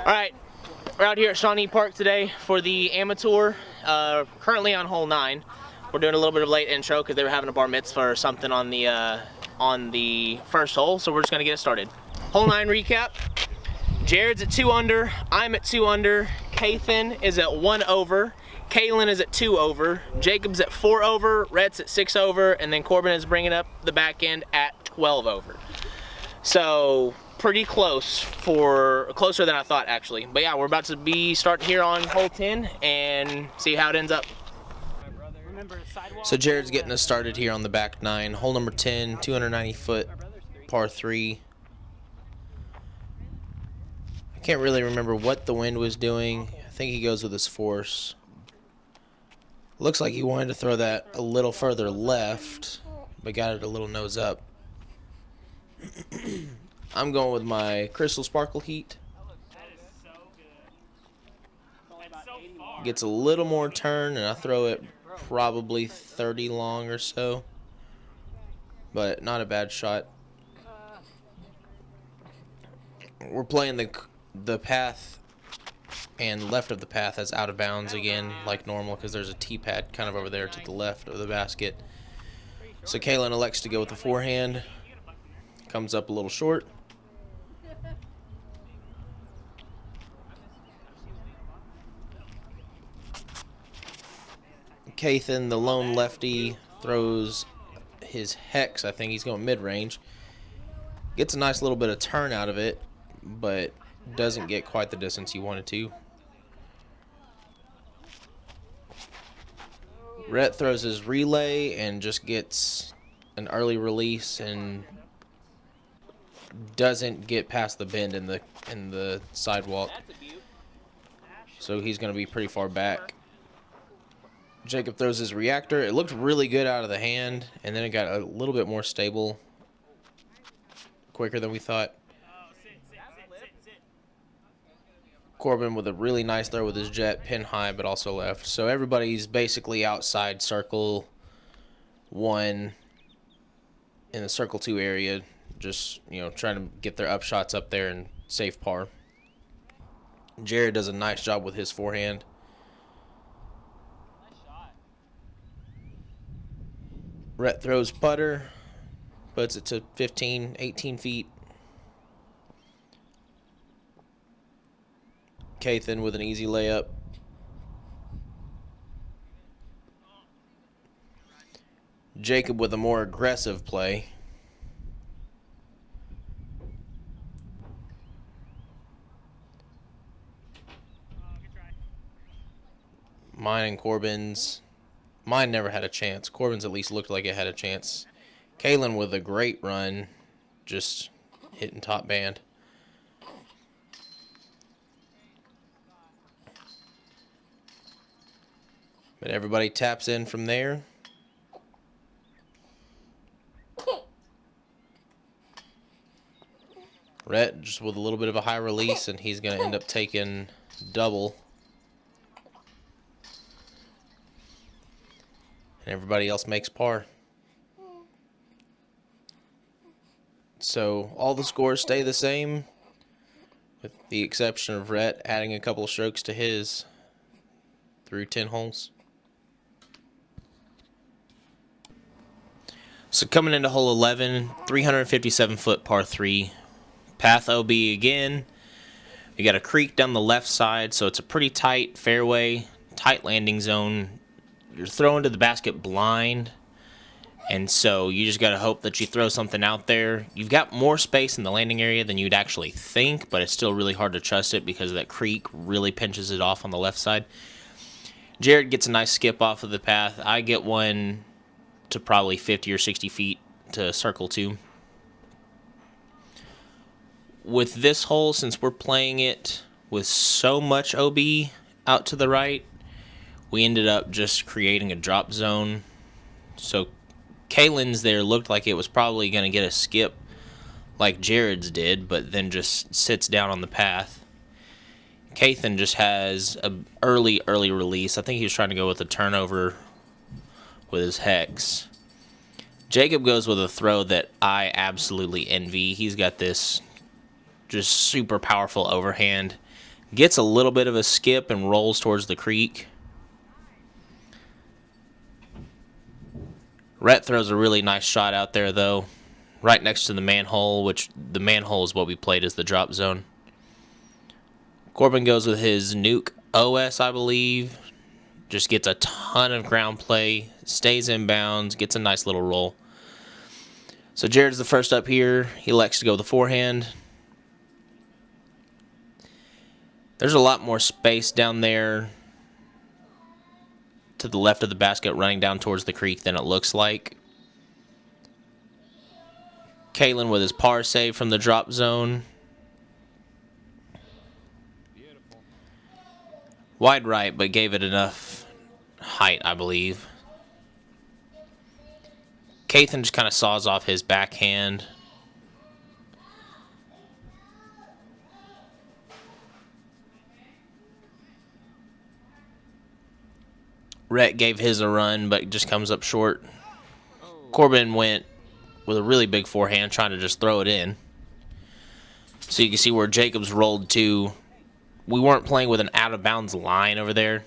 Alright, we're out here at Shawnee Park today for the amateur, currently on hole 9. We're doing a little bit of late intro because they were having a bar mitzvah or something on the first hole, so we're just going to get it started. Hole 9 recap. Jared's at 2 under, I'm at 2 under, Kathan is at 1 over, Kaylin is at 2 over, Jacob's at 4 over, Rhett's at 6 over, and then Corbin is bringing up the back end at 12 over. So pretty close, closer than I thought actually. But yeah, we're about to be starting here on hole 10 and see how it ends up. So Jared's getting us started here on the back 9, hole number 10, 290 foot par 3. I can't really remember what the wind was doing. I think he goes with his force. Looks like he wanted to throw that a little further left, but got it a little nose up. I'm going with my Crystal Sparkle Heat. Gets a little more turn, and I throw it probably 30 long or so. But not a bad shot. We're playing the path and left of the path as out of bounds again, like normal, because there's a tee pad kind of over there to the left of the basket. So Kaylin elects to go with the forehand. Comes up a little short. Kathan, the lone lefty, throws his hex. I think he's going mid-range. Gets a nice little bit of turn out of it, but doesn't get quite the distance he wanted to. Rhett throws his relay and just gets an early release and doesn't get past the bend in the sidewalk. So he's going to be pretty far back. Jacob throws his reactor. It looked really good out of the hand, and then it got a little bit more stable, quicker than we thought. Corbin with a really nice throw with his jet, pin high, but also left. So everybody's basically outside circle 1 in the circle 2 area, just, you know, trying to get their upshots up there and save par. Jared does a nice job with his forehand. Rhett throws putter, puts it to 15, 18 feet. Kathan with an easy layup. Jacob with a more aggressive play. Mine and Corbin's. Mine never had a chance. Corbin's at least looked like it had a chance. Kaylin with a great run, just hitting top band. But everybody taps in from there. Rhett just with a little bit of a high release, and he's going to end up taking double. And everybody else makes par. So all the scores stay the same, with the exception of Rhett adding a couple of strokes to his through 10 holes. So coming into hole 11, 357 foot par 3. Path OB again. We got a creek down the left side, so it's a pretty tight fairway, tight landing zone. You're throwing to the basket blind, and so you just got to hope that you throw something out there. You've got more space in the landing area than you'd actually think, but it's still really hard to trust it because that creek really pinches it off on the left side. Jared gets a nice skip off of the path. I get one to probably 50 or 60 feet to circle 2. With this hole, since we're playing it with so much OB out to the right, we ended up just creating a drop zone. So Kaylin's there looked like it was probably going to get a skip like Jared's did, but then just sits down on the path. Kathan just has an early release. I think he was trying to go with a turnover with his hex. Jacob goes with a throw that I absolutely envy. He's got this just super powerful overhand, Gets a little bit of a skip and rolls towards the creek. Rhett throws a really nice shot out there, though, right next to the manhole, which the manhole is what we played as the drop zone. Corbin goes with his nuke OS, I believe. Just gets a ton of ground play, stays in bounds, gets a nice little roll. So Jared's the first up here. He elects to go with the forehand. There's a lot more space down there to the left of the basket running down towards the creek than it looks like. Kalen with his par save from the drop zone. Wide right, but gave it enough height, I believe. Kathan just kind of saws off his backhand. Rhett gave his a run, but just comes up short. Corbin went with a really big forehand, trying to just throw it in. So you can see where Jacobs rolled to. We weren't playing with an out-of-bounds line over there,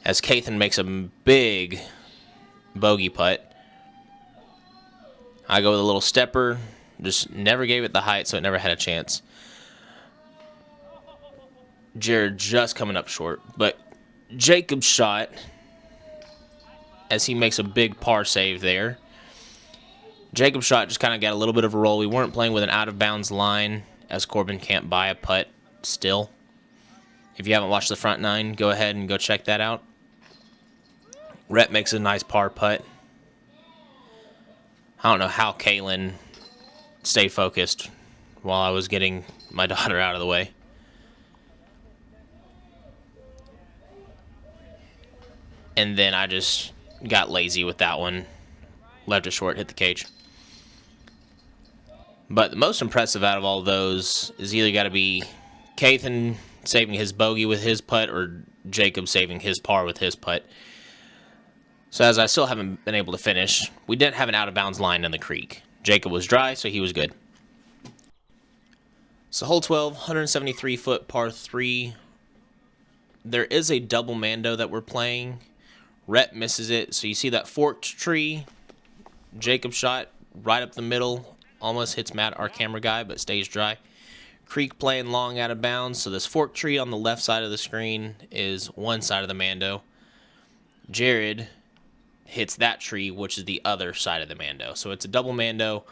as Kathan makes a big bogey putt. I go with a little stepper. Just never gave it the height, so it never had a chance. Jared just coming up short, but Jacob's shot, as he makes a big par save there. Jacob's shot just kind of got a little bit of a roll. We weren't playing with an out-of-bounds line, as Corbin can't buy a putt still. If you haven't watched the front nine, go ahead and go check that out. Rhett makes a nice par putt. I don't know how Kalen stayed focused while I was getting my daughter out of the way. And then I just got lazy with that one. Left it short, hit the cage. But the most impressive out of all those is either got to be Kathan saving his bogey with his putt or Jacob saving his par with his putt. So as I still haven't been able to finish, we didn't have an out-of-bounds line in the creek. Jacob was dry, so he was good. So hole 12, 173-foot par 3. There is a double mando that we're playing. Rhett misses it, so you see that forked tree. Jacob shot right up the middle. Almost hits Matt, our camera guy, but stays dry. Creek playing long out of bounds, so this forked tree on the left side of the screen is one side of the mando. Jared hits that tree, which is the other side of the mando. So it's a double mando,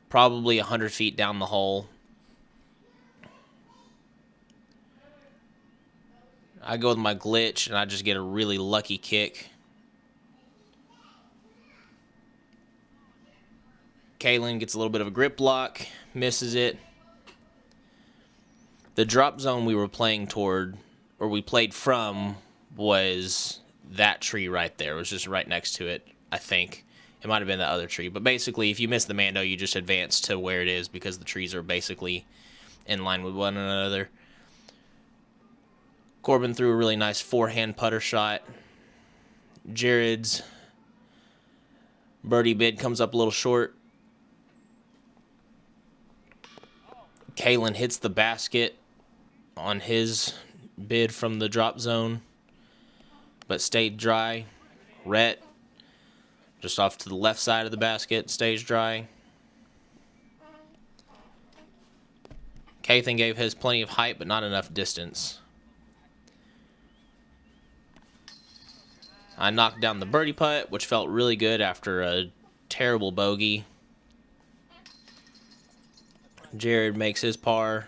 probably 100 feet down the hole. I go with my glitch, and I just get a really lucky kick. Kalen gets a little bit of a grip lock, misses it. The drop zone we were playing toward, or we played from, was that tree right there. It was just right next to it, I think. It might have been the other tree. But basically, if you miss the mando, you just advance to where it is because the trees are basically in line with one another. Corbin threw a really nice forehand putter shot. Jared's birdie bid comes up a little short. Kalen hits the basket on his bid from the drop zone, but stayed dry. Rhett, just off to the left side of the basket, stays dry. Kathan gave his plenty of height, but not enough distance. I knocked down the birdie putt, which felt really good after a terrible bogey. Jared makes his par.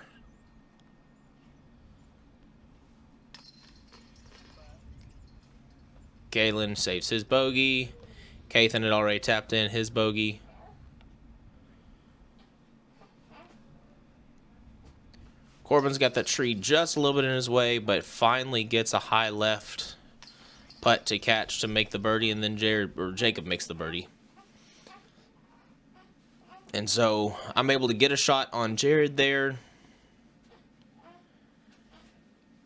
Galen saves his bogey. Kathan had already tapped in his bogey. Corbin's got that tree just a little bit in his way, but finally gets a high left putt to catch to make the birdie, and then Jacob makes the birdie. And so I'm able to get a shot on Jared there.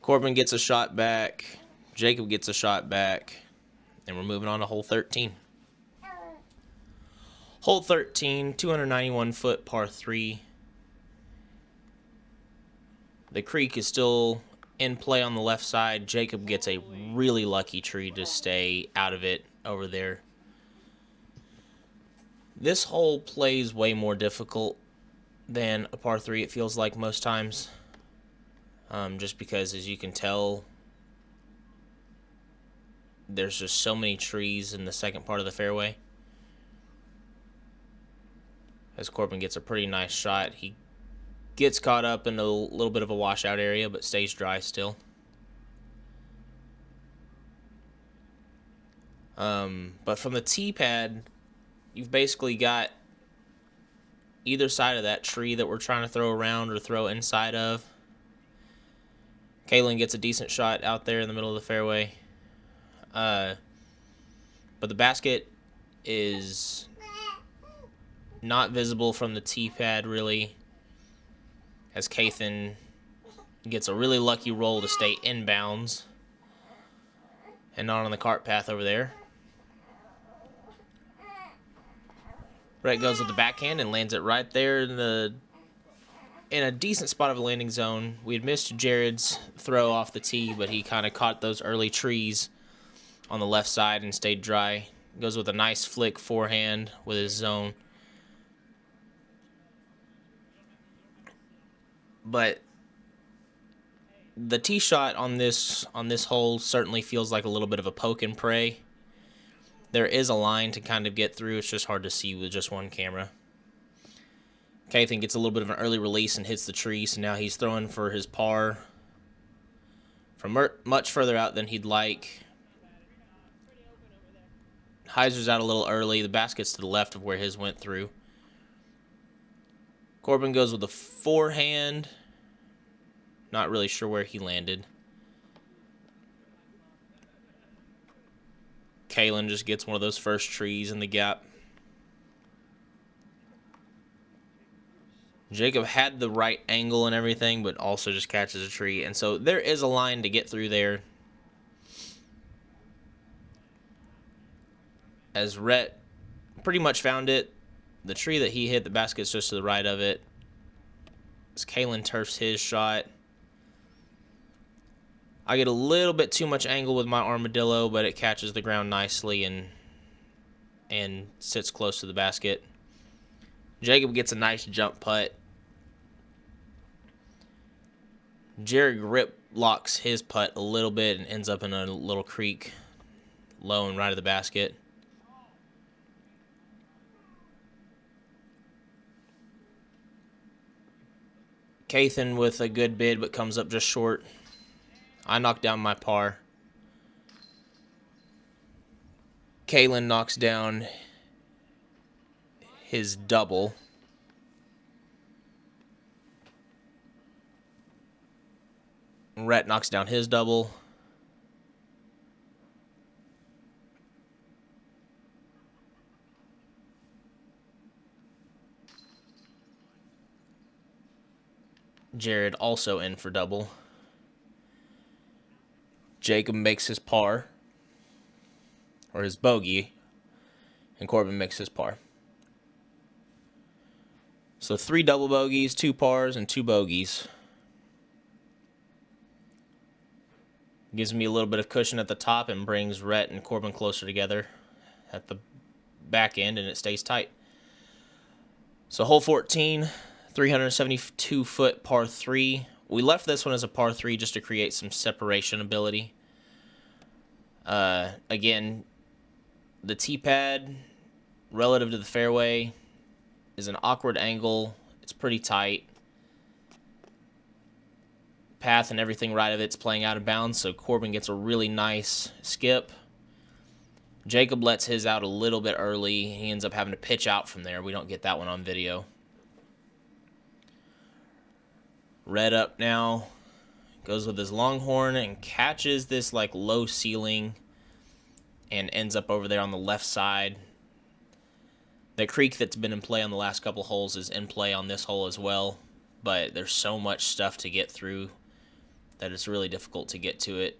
Corbin gets a shot back. Jacob gets a shot back. And we're moving on to hole 13. Hole 13, 291-foot par 3. The creek is still in play on the left side. Jacob gets a really lucky tree to stay out of it over there. This hole plays way more difficult than a par 3, it feels like most times. Just because, as you can tell, there's just so many trees in the second part of the fairway. As Corbin gets a pretty nice shot, he gets caught up in a little bit of a washout area, but stays dry still. But from the tee pad, you've basically got either side of that tree that we're trying to throw around or throw inside of. Kalen gets a decent shot out there in the middle of the fairway. But the basket is not visible from the tee pad, really, as Kathan gets a really lucky roll to stay inbounds and not on the cart path over there. Brett goes with the backhand and lands it right there in a decent spot of a landing zone. We had missed Jared's throw off the tee, but he kind of caught those early trees on the left side and stayed dry. Goes with a nice flick forehand with his zone. But the tee shot on this hole certainly feels like a little bit of a poke and pray. There is a line to kind of get through. It's just hard to see with just one camera. Kathan gets a little bit of an early release and hits the tree, so now he's throwing for his par from much further out than he'd like. Heiser's out a little early. The basket's to the left of where his went through. Corbin goes with a forehand. Not really sure where he landed. Kalen just gets one of those first trees in the gap. Jacob had the right angle and everything, but also just catches a tree. And so there is a line to get through there. As Rhett pretty much found it. The tree that he hit, the basket's just to the right of it. As Kalen turfs his shot. I get a little bit too much angle with my armadillo, but it catches the ground nicely and sits close to the basket. Jacob gets a nice jump putt. Jared grip locks his putt a little bit and ends up in a little creek low and right of the basket. Kathan with a good bid, but comes up just short. I knock down my par. Kalen knocks down his double. Rhett knocks down his double. Jared also in for double. Jacob makes his par, or his bogey, and Corbin makes his par. So 3 double bogeys, 2 pars, and 2 bogeys. Gives me a little bit of cushion at the top and brings Rhett and Corbin closer together at the back end, and it stays tight. So hole 14, 372-foot par 3. We left this one as a par 3 just to create some separation ability. Again, the tee pad relative to the fairway is an awkward angle. It's pretty tight. Path and everything right of it's playing out of bounds, so Corbin gets a really nice skip. Jacob lets his out a little bit early. He ends up having to pitch out from there. We don't get that one on video. Red up now. Goes with his longhorn and catches this like low ceiling and ends up over there on the left side. The creek that's been in play on the last couple holes is in play on this hole as well, but there's so much stuff to get through that it's really difficult to get to it.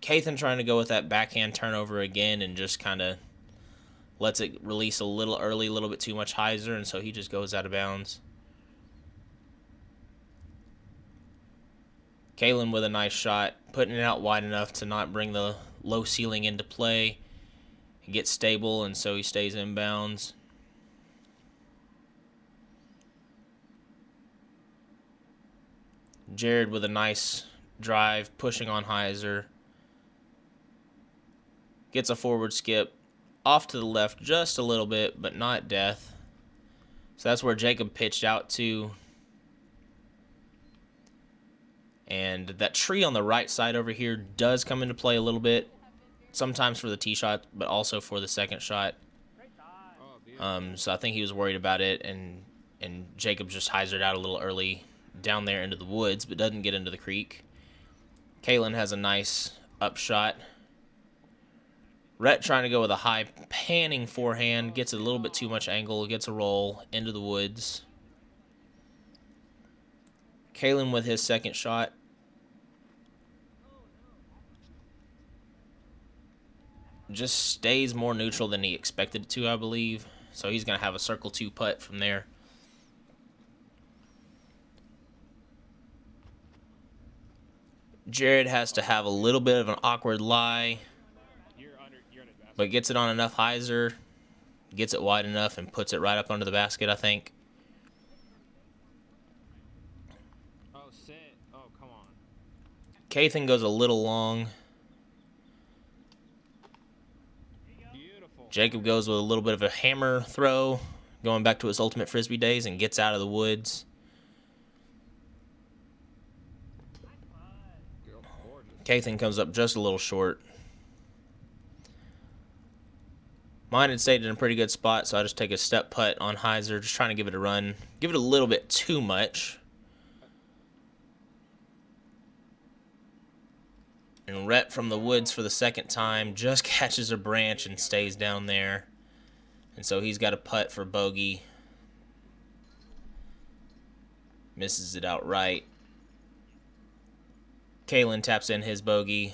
Kathan trying to go with that backhand turnover again and just kind of lets it release a little early, a little bit too much hyzer, and so he just goes out of bounds. Kalen with a nice shot, putting it out wide enough to not bring the low ceiling into play. He gets stable, and so he stays inbounds. Jared with a nice drive, pushing on Heiser. Gets a forward skip off to the left just a little bit, but not death. So that's where Jacob pitched out to. And that tree on the right side over here does come into play a little bit. Sometimes for the tee shot, but also for the second shot. So I think he was worried about it, and Jacob just hyzered out a little early down there into the woods, but doesn't get into the creek. Kalen has a nice upshot. Rhett trying to go with a high panning forehand, gets a little bit too much angle, gets a roll into the woods. Kalen with his second shot. Just stays more neutral than he expected it to, I believe. So he's going to have a circle 2 putt from there. Jared has to have a little bit of an awkward lie, but gets it on enough hyzer, gets it wide enough, and puts it right up under the basket, I think. Oh, sit. Oh, come on. Kathan goes a little long. Beautiful. Jacob goes with a little bit of a hammer throw, going back to his ultimate frisbee days, and gets out of the woods. Kathan comes up just a little short. Mine had stayed in a pretty good spot, so I just take a step putt on hyzer, just trying to give it a run. Give it a little bit too much. And Rhett from the woods for the second time just catches a branch and stays down there. And so he's got a putt for bogey. Misses it outright. Kalen taps in his bogey.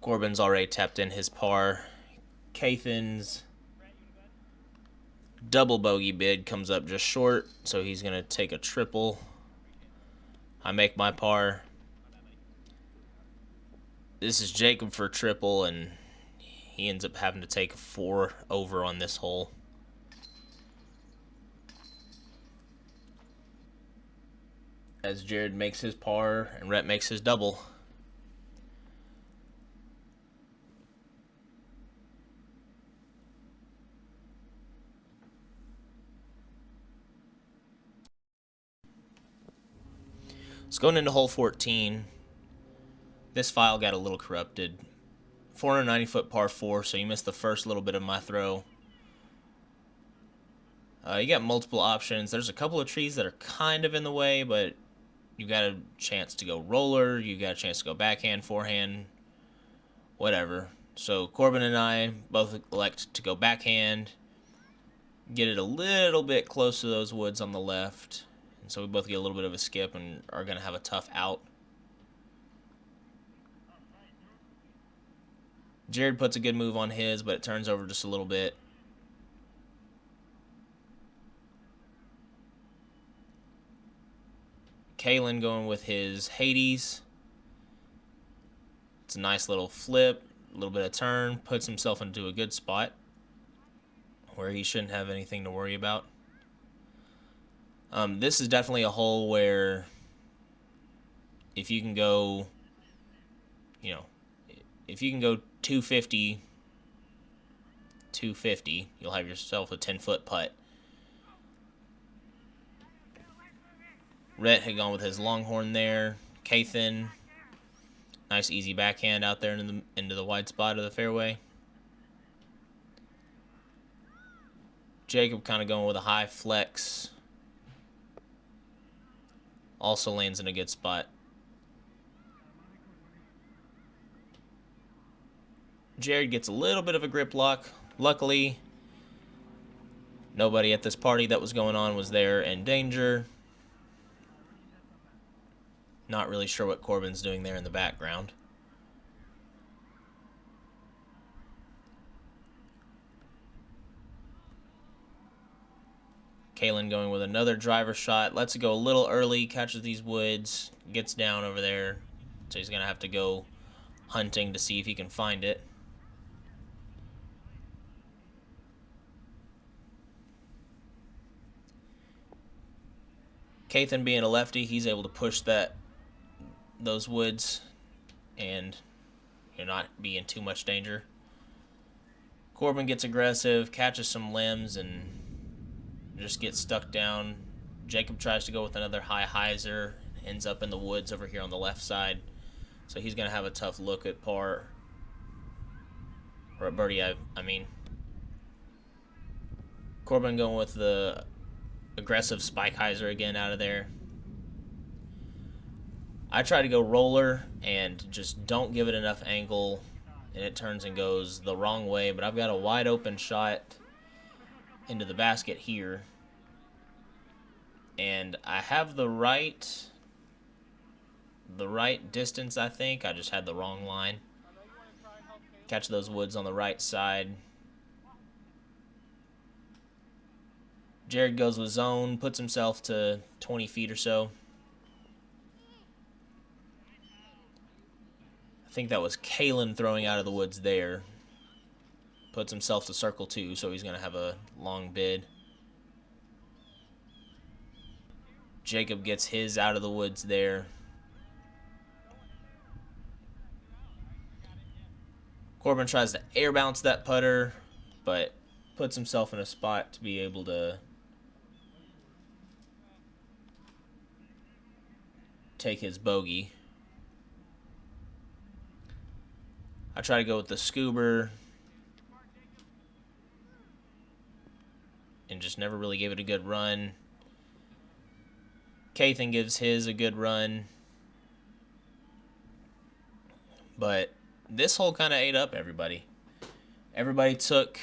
Corbin's already tapped in his par. Kathan's double bogey bid comes up just short, so he's going to take a triple. I make my par. This is Jacob for triple, and he ends up having to take a 4 over on this hole. As Jared makes his par and Rhett makes his double. So going into hole 14, this file got a little corrupted. 490-foot par 4, so you missed the first little bit of my throw. You got multiple options. There's a couple of trees that are kind of in the way, but you got a chance to go roller, you got a chance to go backhand, forehand, whatever. So Corbin and I both elect to go backhand, get it a little bit close to those woods on the left, and so we both get a little bit of a skip and are going to have a tough out. Jared puts a good move on his, but it turns over just a little bit. Kalen going with his Hades. It's a nice little flip, a little bit of turn, puts himself into a good spot where he shouldn't have anything to worry about. This is definitely a hole where if you can go, if you can go 250, you'll have yourself a 10-foot putt. Rhett had gone with his longhorn there. Kathan, nice easy backhand out there into the wide spot of the fairway. Jacob kind of going with a high flex. Also lands in a good spot. Jared gets a little bit of a grip lock. Luckily, nobody at this party that was going on was there in danger. Not really sure what Corbin's doing there in the background. Kalen going with another driver shot. Lets it go a little early, catches these woods, gets down over there. So he's going to have to go hunting to see if he can find it. Kathan being a lefty, he's able to push those woods and you're not be in too much danger. Corbin gets aggressive, catches some limbs, and just gets stuck down. Jacob tries to go with another high hyzer, ends up in the woods over here on the left side. So he's going to have a tough look at par. Or at birdie, I mean. Corbin going with the aggressive spike hyzer again out of there. I try to go roller and just don't give it enough angle, and it turns and goes the wrong way, but I've got a wide open shot into the basket here. And I have the right distance, I think. I just had the wrong line. Catch those woods on the right side. Jared goes with zone, puts himself to 20 feet or so. I think that was Kalen throwing out of the woods there. Puts himself to circle 2, so he's going to have a long bid. Jacob gets his out of the woods there. Corbin tries to air bounce that putter, but puts himself in a spot to be able to take his bogey. I try to go with the scuba and just never really gave it a good run. Kathan gives his a good run. But this hole kind of ate up everybody. Everybody took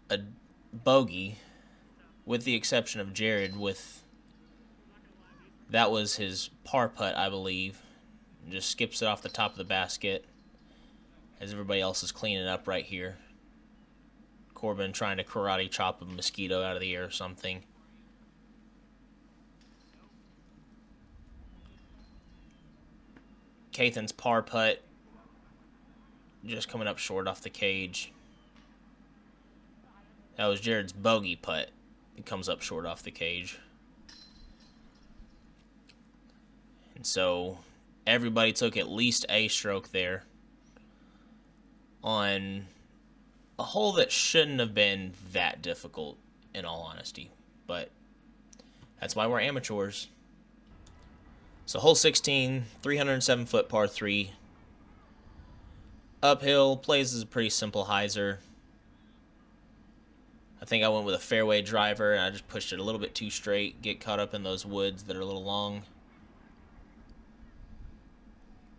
a bogey, with the exception of Jared. That was his par putt, I believe. Just skips it off the top of the basket as everybody else is cleaning up right here. Corbin trying to karate chop a mosquito out of the air or something. Kathan's par putt just coming up short off the cage. That was Jared's bogey putt. It comes up short off the cage. And so everybody took at least a stroke there on a hole that shouldn't have been that difficult, in all honesty. But that's why we're amateurs. So hole 16, 307-foot par 3. Uphill, plays is a pretty simple hyzer. I think I went with a fairway driver, and I just pushed it a little bit too straight, get caught up in those woods that are a little long.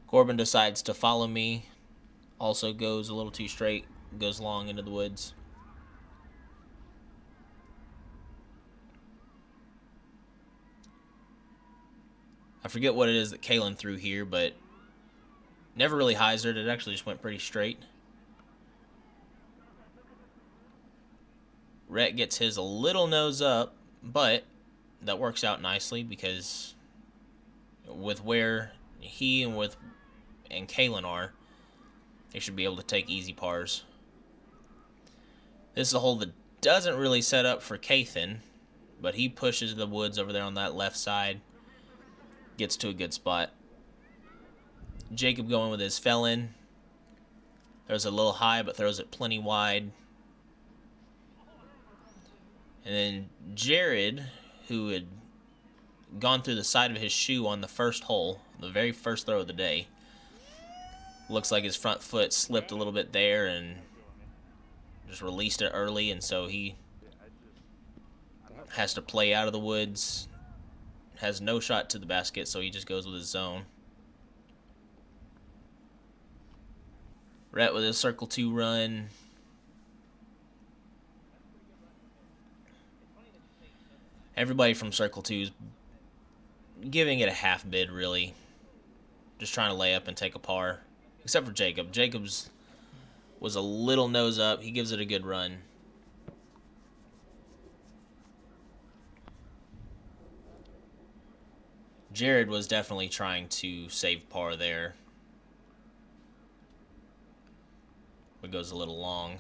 Corbin decides to follow me, also goes a little too straight, goes long into the woods. I forget what it is that Kalen threw here, but never really hyzered. It actually just went pretty straight. Rhett gets his a little nose up, but that works out nicely because with where he and Kalen are, they should be able to take easy pars. This is a hole that doesn't really set up for Kathan, but he pushes the woods over there on that left side. Gets to a good spot. Jacob going with his felon. Throws a little high, but throws it plenty wide. And then Jared, who had gone through the side of his shoe on the first hole, the very first throw of the day, looks like his front foot slipped a little bit there and just released it early, and so he has to play out of the woods. Has no shot to the basket, so he just goes with his zone. Rhett with his circle 2 run. Everybody from circle 2 is giving it a half bid, really. Just trying to lay up and take a par. Except for Jacob. Jacob's was a little nose up. He gives it a good run. Jared was definitely trying to save par there. It goes a little long.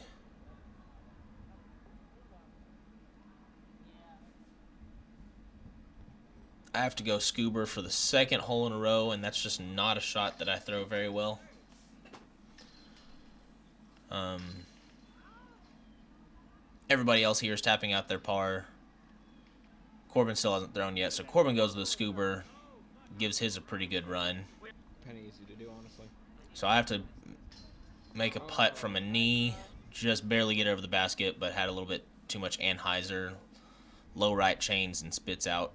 I have to go scuba for the second hole in a row, and that's just not a shot that I throw very well. Everybody else here is tapping out their par. Corbin still hasn't thrown yet, so Corbin goes to the scuba, gives his a pretty good run. Kinda easy to do, honestly. So I have to make a putt from a knee, just barely get over the basket, but had a little bit too much Anheuser, low right chains, and spits out.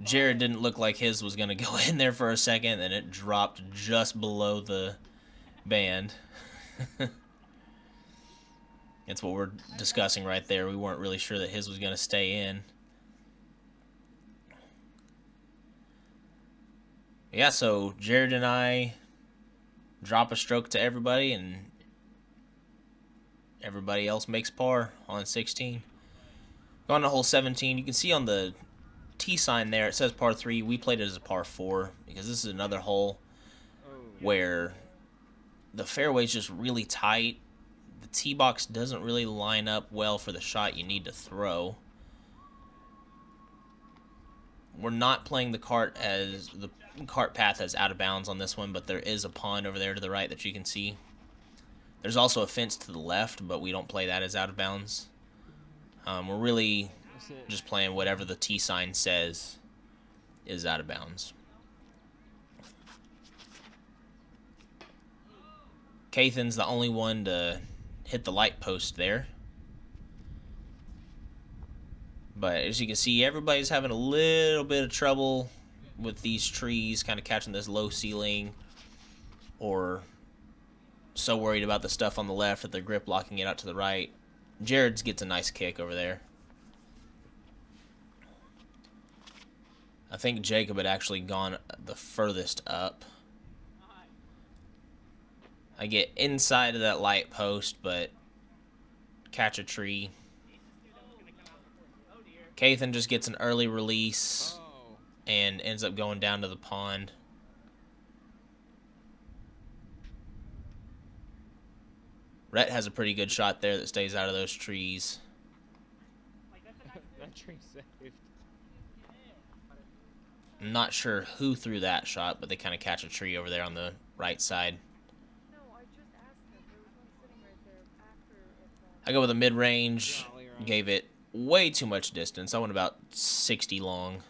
Jared didn't look like his was going to go in there for a second, and it dropped just below the band. That's what we're discussing right there. We weren't really sure that his was going to stay in. Yeah, so Jared and I drop a stroke to everybody, and everybody else makes par on 16. Going to hole 17, you can see on the T sign there, it says par 3. We played it as a par 4 because this is another hole where the fairway's just really tight. The tee box doesn't really line up well for the shot you need to throw. We're not playing the cart path as out of bounds on this one, but there is a pond over there to the right that you can see. There's also a fence to the left, but we don't play that as out of bounds. We're really just playing whatever the T sign says is out of bounds. Cathan's the only one to hit the light post there. But as you can see, everybody's having a little bit of trouble with these trees, kind of catching this low ceiling, or so worried about the stuff on the left that they're grip locking it out to the right. Jared's gets a nice kick over there. I think Jacob had actually gone the furthest up. I get inside of that light post, but catch a tree. Cathan just gets an early release and ends up going down to the pond. Rhett has a pretty good shot there that stays out of those trees. That tree saved. I'm not sure who threw that shot, but they kind of catch a tree over there on the right side. No, I just asked him. There was one sitting right there after it. I go with a mid-range. Gave it way too much distance. I went about 60 long.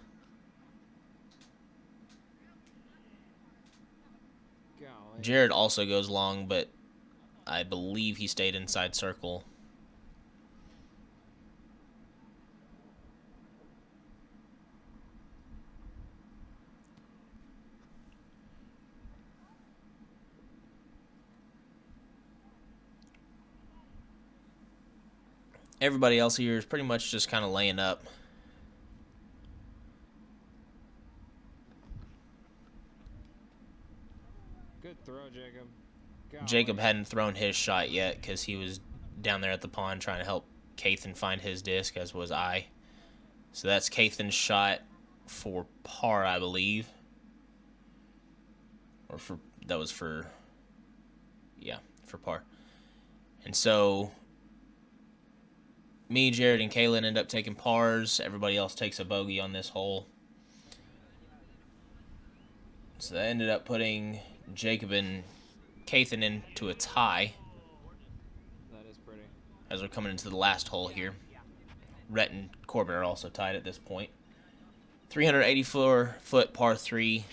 Golly. Jared also goes long, but I believe he stayed inside circle. Everybody else here is pretty much just kind of laying up. Good throw, Jacob. Golly. Jacob hadn't thrown his shot yet because he was down there at the pond trying to help Cathan find his disc, as was I. So that's Cathan's shot for par, I believe. Or for par. And so me, Jared, and Kaylin end up taking pars. Everybody else takes a bogey on this hole. So that ended up putting Jacob and Cathan into a tie. That is pretty. As we're coming into the last hole here. Rhett and Corbin are also tied at this point. 384-foot par 3.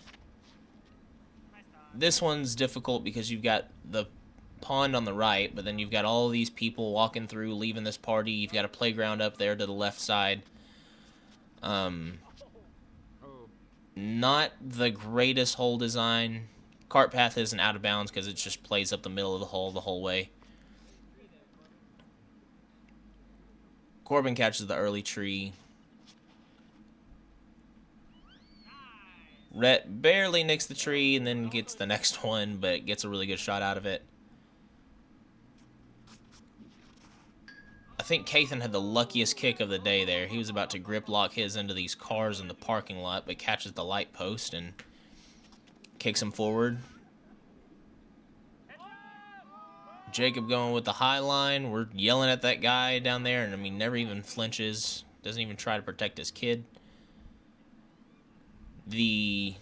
This one's difficult because you've got the pond on the right, but then you've got all these people walking through, leaving this party. You've got a playground up there to the left side. Not the greatest hole design. Cart path isn't out of bounds because it just plays up the middle of the hole the whole way. Corbin catches the early tree. Rhett barely nicks the tree and then gets the next one, but gets a really good shot out of it. I I think Kathan had the luckiest kick of the day there. He was about to grip lock his into these cars in the parking lot, but catches the light post and kicks him forward. Jacob going with the high line. We're yelling at that guy down there, and I mean, never even flinches. Doesn't even try to protect his kid. The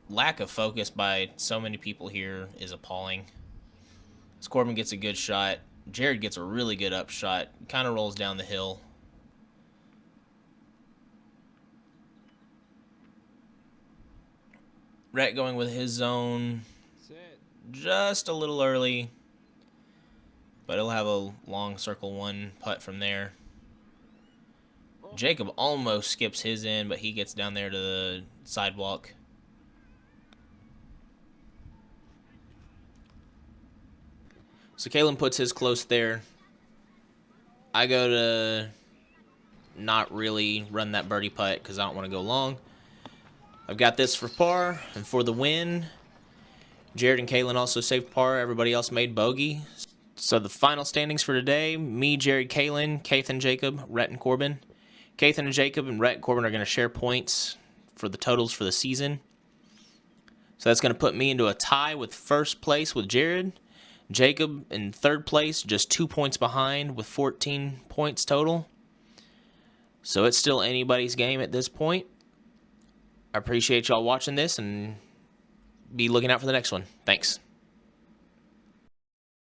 lack of focus by so many people here is appalling. As Corbin gets a good shot. Jared gets a really good up shot. Kind of rolls down the hill. Rhett going with his zone. Sit. Just a little early. But he'll have a long circle one putt from there. Jacob almost skips his in, but he gets down there to the sidewalk. So Kalen puts his close there. I go to not really run that birdie putt because I don't want to go long. I've got this for par, and for the win, Jared and Kalen also saved par. Everybody else made bogey. So the final standings for today, me, Jared, Kalen, Kathan, Jacob, Rhett, and Corbin. Kathan and Jacob and Rhett and Corbin are going to share points for the totals for the season. So that's going to put me into a tie with first place with Jared. Jacob in third place, just 2 points behind with 14 points total. So it's still anybody's game at this point. I appreciate y'all watching this and be looking out for the next one. Thanks.